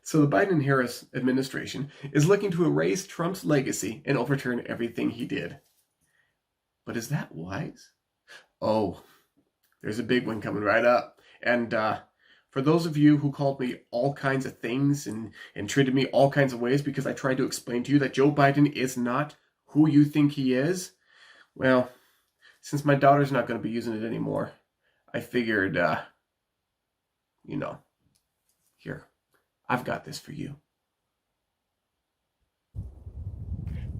So the Biden-Harris administration is looking to erase Trump's legacy and overturn everything he did. But is that wise? Oh, there's a big one coming right up. And for those of you who called me all kinds of things and treated me all kinds of ways because I tried to explain to you that Joe Biden is not who you think he is, well, since my daughter's not going to be using it anymore, I figured, here, I've got this for you.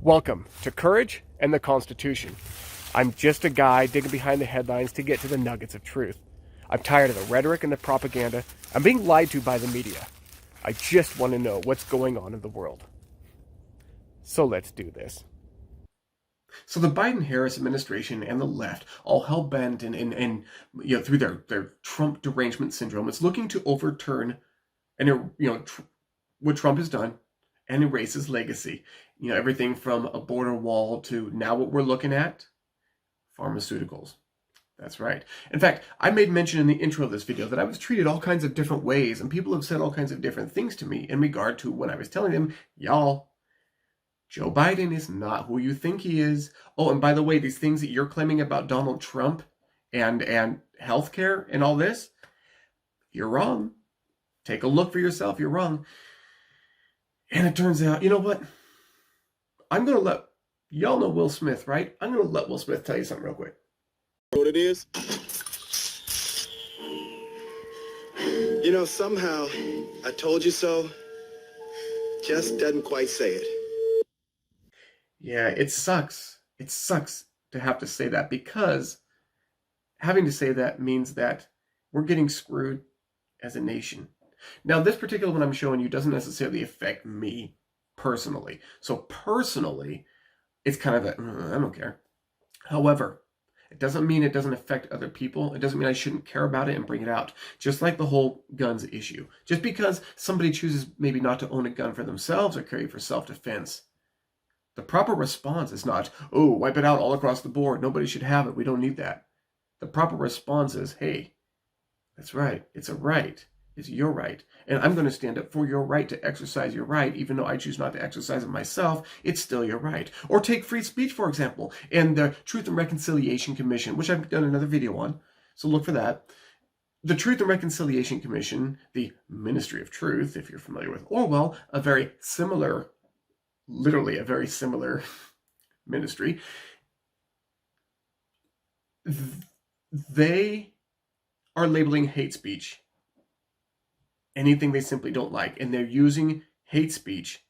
Welcome to Courage and the Constitution. I'm just a guy digging behind the headlines to get to the nuggets of truth. I'm tired of the rhetoric and the propaganda. I'm being lied to by the media. I just want to know what's going on in the world. So let's do this. So the Biden-Harris administration and the left, all hell-bent and through their Trump derangement syndrome, is looking to overturn what Trump has done and erase his legacy. Everything from a border wall to now what we're looking at, pharmaceuticals. That's right. In fact, I made mention in the intro of this video that I was treated all kinds of different ways, and people have said all kinds of different things to me in regard to when I was telling them, y'all, Joe Biden is not who you think he is. Oh, and by the way, these things that you're claiming about Donald Trump and healthcare and all this, you're wrong. Take a look for yourself. You're wrong. And it turns out, you know what? I'm going to let, y'all know Will Smith, right? I'm going to let Will Smith tell you something real quick. What it is? Somehow, I told you so, just doesn't quite say it. Yeah, it sucks. It sucks to have to say that, because having to say that means that we're getting screwed as a nation. Now, this particular one I'm showing you doesn't necessarily affect me personally. So personally, it's kind of I don't care. However, it doesn't mean it doesn't affect other people. It doesn't mean I shouldn't care about it and bring it out. Just like the whole guns issue. Just because somebody chooses maybe not to own a gun for themselves or carry for self-defense, the proper response is not, oh, wipe it out all across the board. Nobody should have it. We don't need that. The proper response is, hey, that's right. It's a right. It's your right. And I'm going to stand up for your right to exercise your right, even though I choose not to exercise it myself. It's still your right. Or take free speech, for example, and the Truth and Reconciliation Commission, which I've done another video on. So look for that. The Truth and Reconciliation Commission, the Ministry of Truth, if you're familiar with Orwell, literally a very similar ministry. They are labeling hate speech anything they simply don't like, and they're using hate speech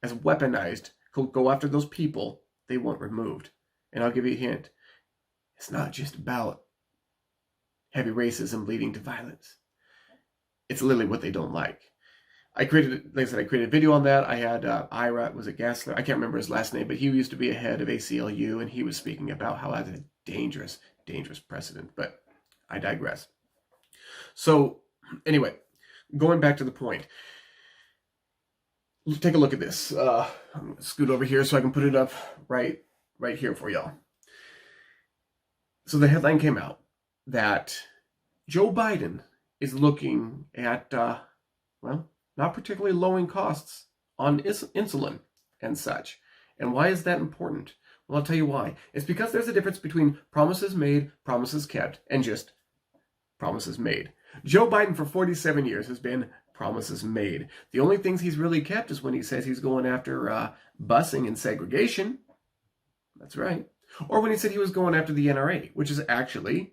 as weaponized to go after those people they want removed. And I'll give you a hint. It's not just about heavy racism leading to violence. It's literally what they don't like. I created a video on that. I had Ira, was it Gassler? I can't remember his last name, but he used to be a head of ACLU, and he was speaking about how that's a dangerous, dangerous precedent. But I digress. So anyway, going back to the point, let's take a look at this. I'm going to scoot over here so I can put it up right here for y'all. So the headline came out that Joe Biden is looking at, not particularly lowering costs on insulin and such. And why is that important? Well, I'll tell you why. It's because there's a difference between promises made, promises kept, and just promises made. Joe Biden for 47 years has been promises made. The only things he's really kept is when he says he's going after busing and segregation. That's right. Or when he said he was going after the NRA, which is actually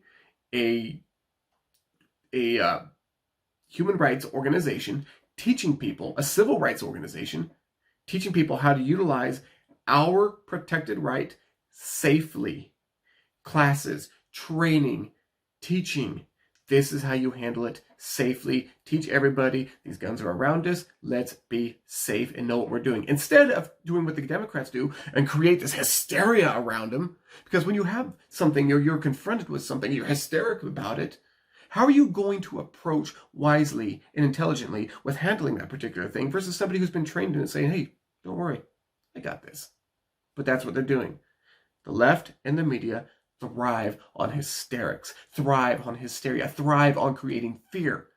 a human rights organization teaching people, a civil rights organization, teaching people how to utilize our protected right safely. Classes, training, teaching. This is how you handle it safely. Teach everybody, these guns are around us. Let's be safe and know what we're doing. Instead of doing what the Democrats do and create this hysteria around them. Because when you have something, or you're confronted with something, you're hysterical about it. How are you going to approach wisely and intelligently with handling that particular thing versus somebody who's been trained in it saying, hey, don't worry, I got this. But that's what they're doing. The left and the media thrive on hysterics, thrive on hysteria, thrive on creating fear.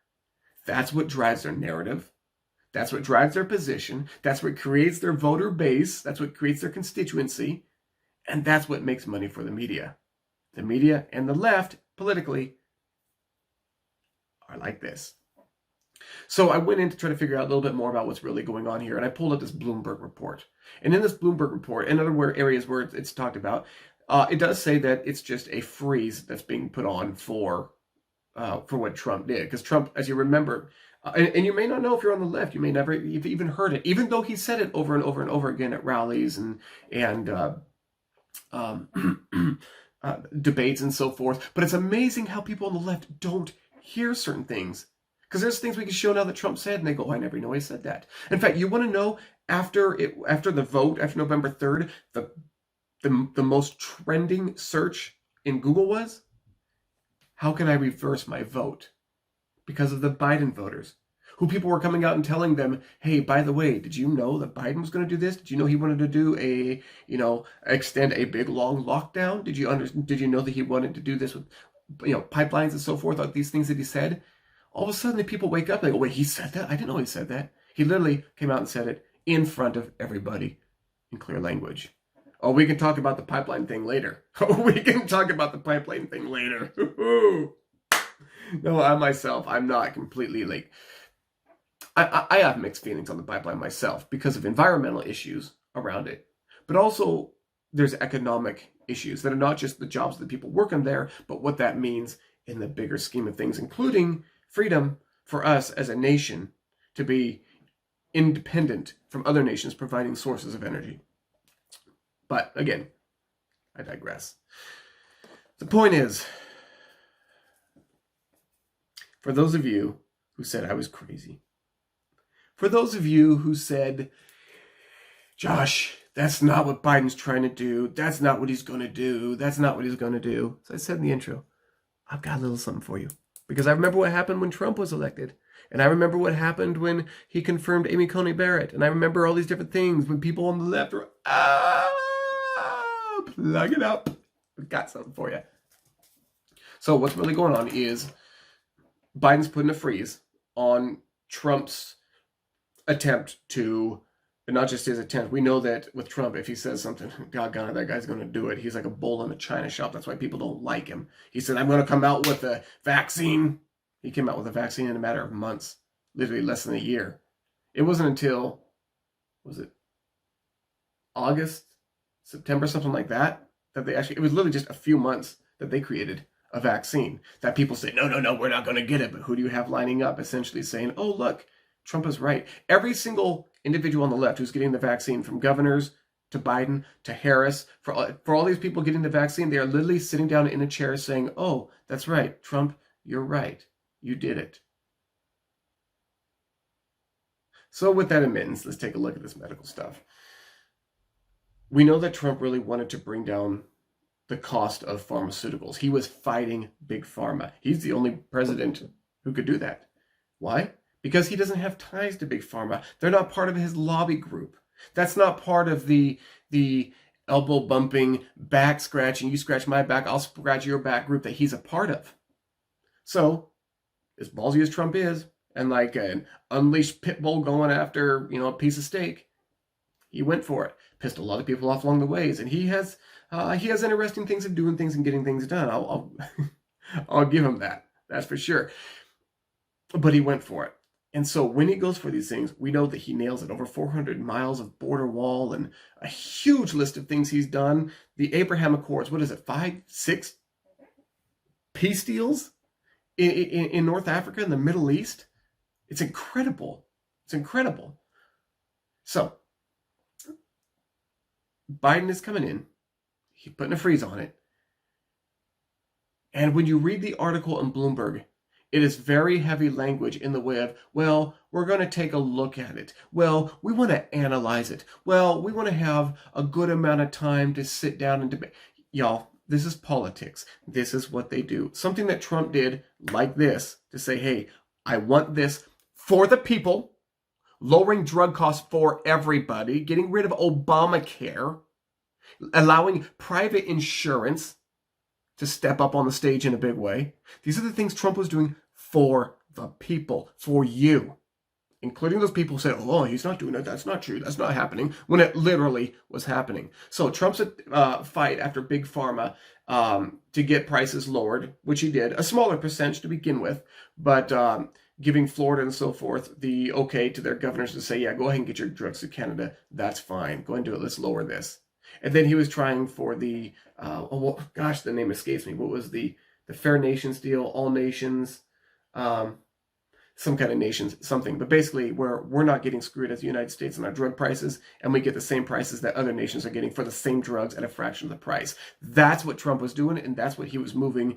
That's what drives their narrative. That's what drives their position. That's what creates their voter base. That's what creates their constituency. And that's what makes money for the media. The media and the left, politically, are like this. So I went in to try to figure out a little bit more about what's really going on here, and I pulled up this Bloomberg report. And in this Bloomberg report, and other areas where it's talked about, it does say that it's just a freeze that's being put on for what Trump did. Because Trump, as you remember, and you may not know if you're on the left, you may never have even heard it, even though he said it over and over and over again at rallies and debates and so forth. But it's amazing how people on the left don't hear certain things. Because there's things we can show now that Trump said, and they go, oh, I never know he said that. In fact, you want to know, after the vote, after November 3rd, the most trending search in Google was, how can I reverse my vote? Because of the Biden voters, who people were coming out and telling them, hey, by the way, did you know that Biden was going to do this? Did you know he wanted to do extend a big long lockdown? Did you know that he wanted to do this with, pipelines and so forth, these things that he said? All of a sudden, the people wake up and they go, wait, he said that? I didn't know he said that. He literally came out and said it in front of everybody in clear language. Oh, we can talk about the pipeline thing later. We can talk about the pipeline thing later. No, I'm not completely I have mixed feelings on the pipeline myself because of environmental issues around it. But also, there's economic issues that are not just the jobs of the people working there, but what that means in the bigger scheme of things, including freedom for us as a nation to be independent from other nations providing sources of energy. But again, I digress. The point is, for those of you who said I was crazy, for those of you who said, Josh, that's not what Biden's trying to do, that's not what he's going to do, that's not what he's going to do. So I said in the intro, I've got a little something for you. Because I remember what happened when Trump was elected. And I remember what happened when he confirmed Amy Coney Barrett. And I remember all these different things when people on the left were, plug it up. We've got something for you. So what's really going on is Biden's putting a freeze on Trump's attempt to, and not just his attempt. We know that with Trump, if he says something, doggone it, that guy's going to do it. He's like a bull in a china shop. That's why people don't like him. He said, I'm going to come out with a vaccine. He came out with a vaccine in a matter of months, literally less than a year. It wasn't until, was it August, September, something like that, that they actually, it was literally just a few months that they created a vaccine that people say, no, we're not going to get it. But who do you have lining up essentially saying, oh, look, Trump is right. Every single individual on the left who's getting the vaccine, from governors to Biden to Harris, for all these people getting the vaccine, they are literally sitting down in a chair saying, oh, that's right, Trump, you're right. You did it. So with that admittance, let's take a look at this medical stuff. We know that Trump really wanted to bring down the cost of pharmaceuticals. He was fighting Big Pharma. He's the only president who could do that. Why? Because he doesn't have ties to Big Pharma. They're not part of his lobby group. That's not part of the elbow bumping, back scratching, you scratch my back, I'll scratch your back group that he's a part of. So, as ballsy as Trump is, and like an unleashed pit bull going after, a piece of steak, he went for it. Pissed a lot of people off along the ways, and he has interesting things of doing things and getting things done. I'll give him that. That's for sure. But he went for it. And so when he goes for these things, we know that he nails it. Over 400 miles of border wall and a huge list of things he's done. The Abraham Accords, what is it, 5, 6 peace deals in North Africa, in the Middle East? It's incredible. It's incredible. So Biden is coming in. He's putting a freeze on it. And when you read the article in Bloomberg, it is very heavy language in the way of, well, we're going to take a look at it. Well, we want to analyze it. Well, we want to have a good amount of time to sit down and debate. Y'all, this is politics. This is what they do. Something that Trump did like this, to say, hey, I want this for the people, lowering drug costs for everybody, getting rid of Obamacare, allowing private insurance to step up on the stage in a big way. These are the things Trump was doing for the people, for you. including those people who said, oh, he's not doing it, that's not true, that's not happening, when it literally was happening. So Trump's fight after Big Pharma to get prices lowered, which he did, a smaller percentage to begin with, but giving Florida and so forth the okay to their governors to say, yeah, go ahead and get your drugs to Canada, that's fine, go ahead and do it, let's lower this. And then he was trying for the, the name escapes me, what was the Fair Nations deal, all nations, some kind of nations, something. But basically, where we're not getting screwed as the United States on our drug prices, and we get the same prices that other nations are getting for the same drugs at a fraction of the price. That's what Trump was doing, and that's what he was moving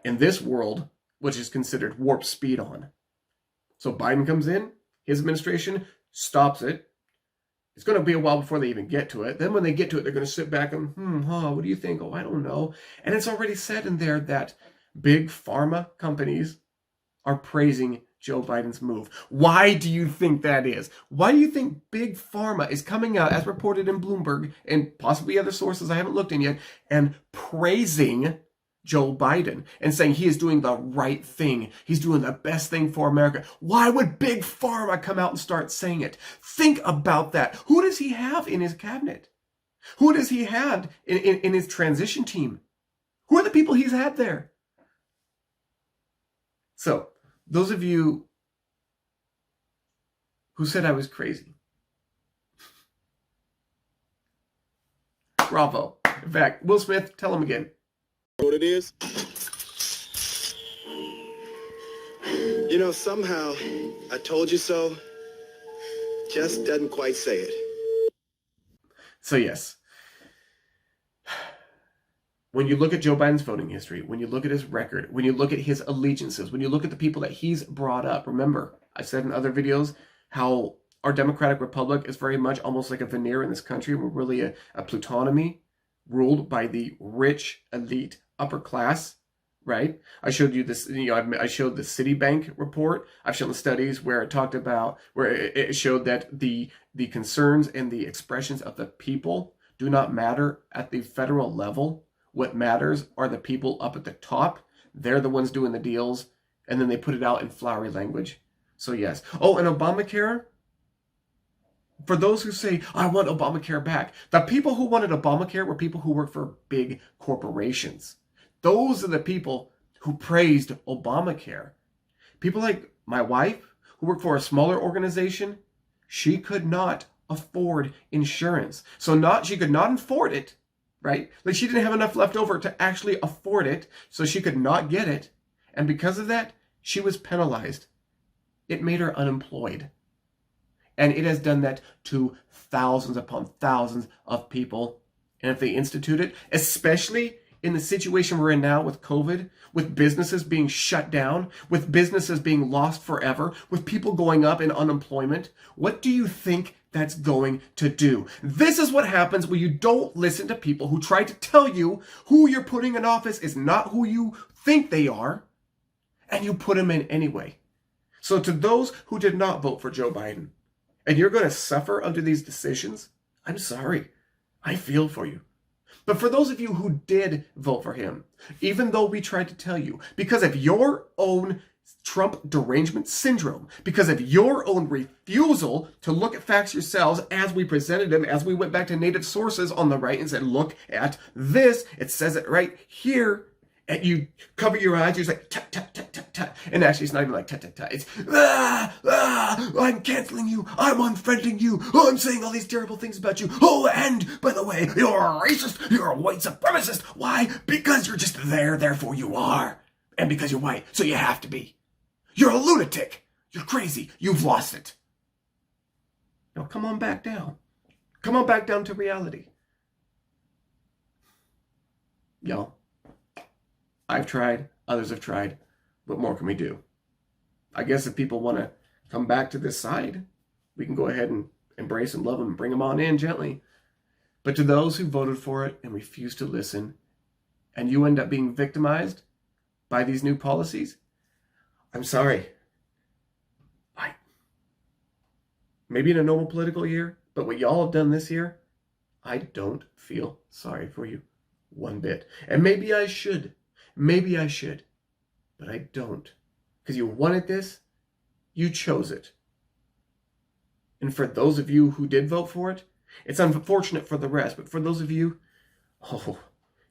in this world, which is considered warp speed on. So Biden comes in, his administration stops it. It's going to be a while before they even get to it. Then when they get to it, they're going to sit back and, what do you think? Oh, I don't know. And it's already said in there that big pharma companies are praising Joe Biden's move. Why do you think that is? Why do you think Big Pharma is coming out, as reported in Bloomberg and possibly other sources I haven't looked in yet, and praising Joe Biden and saying he is doing the right thing? He's doing the best thing for America. Why would Big Pharma come out and start saying it? Think about that. Who does he have in his cabinet? Who does he have in his transition team? Who are the people he's had there? So, those of you who said I was crazy, bravo. In fact, Will Smith, tell him again. What it is? You know, somehow, I told you so just doesn't quite say it. So yes, when you look at Joe Biden's voting history, when you look at his record, when you look at his allegiances, when you look at the people that he's brought up, remember, I said in other videos how our democratic republic is very much almost like a veneer in this country. We're really a plutonymy ruled by the rich, elite, upper class, right? I showed you this, I showed the Citibank report. I've shown the studies where it talked about, where it showed that the concerns and the expressions of the people do not matter at the federal level. What matters are the people up at the top. They're the ones doing the deals, and then they put it out in flowery language. So yes. Oh, and Obamacare? For those who say, I want Obamacare back, the people who wanted Obamacare were people who work for big corporations. Those are the people who praised Obamacare. People like my wife, who worked for a smaller organization, she could not afford insurance. So she could not afford it, right? Like she didn't have enough left over to actually afford it, so she could not get it. And because of that, she was penalized. It made her unemployed. And it has done that to thousands upon thousands of people. And if they institute it, especially in the situation we're in now with COVID, with businesses being shut down, with businesses being lost forever, with people going up in unemployment, what do you think that's going to do? This is what happens when you don't listen to people who try to tell you who you're putting in office is not who you think they are, and you put them in anyway. So to those who did not vote for Joe Biden, and you're going to suffer under these decisions, I'm sorry. I feel for you. But for those of you who did vote for him, even though we tried to tell you, because of your own Trump derangement syndrome, because of your own refusal to look at facts yourselves as we presented them, as we went back to native sources on the right and said, look at this, it says it right here, and you cover your eyes, you're just like, tut, tut, tut, tut, tut. And actually, it's not even like tut, tut, tut. It's, I'm canceling you. I'm unfriending you. Oh, I'm saying all these terrible things about you. Oh, and by the way, you're a racist. You're a white supremacist. Why? Because you're just there, therefore you are. And because you're white, so you have to be. You're a lunatic. You're crazy. You've lost it. Now come on back down. Come on back down to reality. Y'all. I've tried, others have tried. What more can we do? I guess if people want to come back to this side, we can go ahead and embrace and love them and bring them on in gently. But to those who voted for it and refuse to listen, and you end up being victimized by these new policies, I'm sorry. Maybe in a normal political year, but what y'all have done this year, I don't feel sorry for you one bit. And maybe I should. Maybe I should, but I don't. Because you wanted this, you chose it. And for those of you who did vote for it, it's unfortunate for the rest, but for those of you, oh,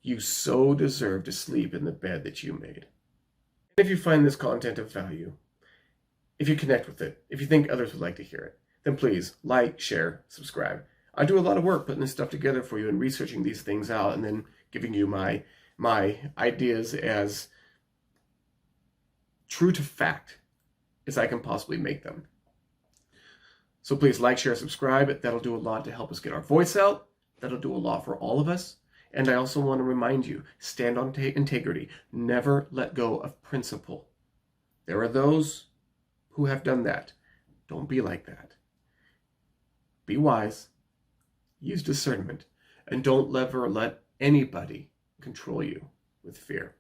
you so deserve to sleep in the bed that you made. If you find this content of value, if you connect with it, if you think others would like to hear it, then please like, share, subscribe. I do a lot of work putting this stuff together for you and researching these things out and then giving you my ideas as true to fact as I can possibly make them. So please like, share, subscribe. That'll do a lot to help us get our voice out. That'll do a lot for all of us. And I also want to remind you, stand on integrity. Never let go of principle. There are those who have done that. Don't be like that. Be wise. Use discernment. And don't ever let anybody control you with fear.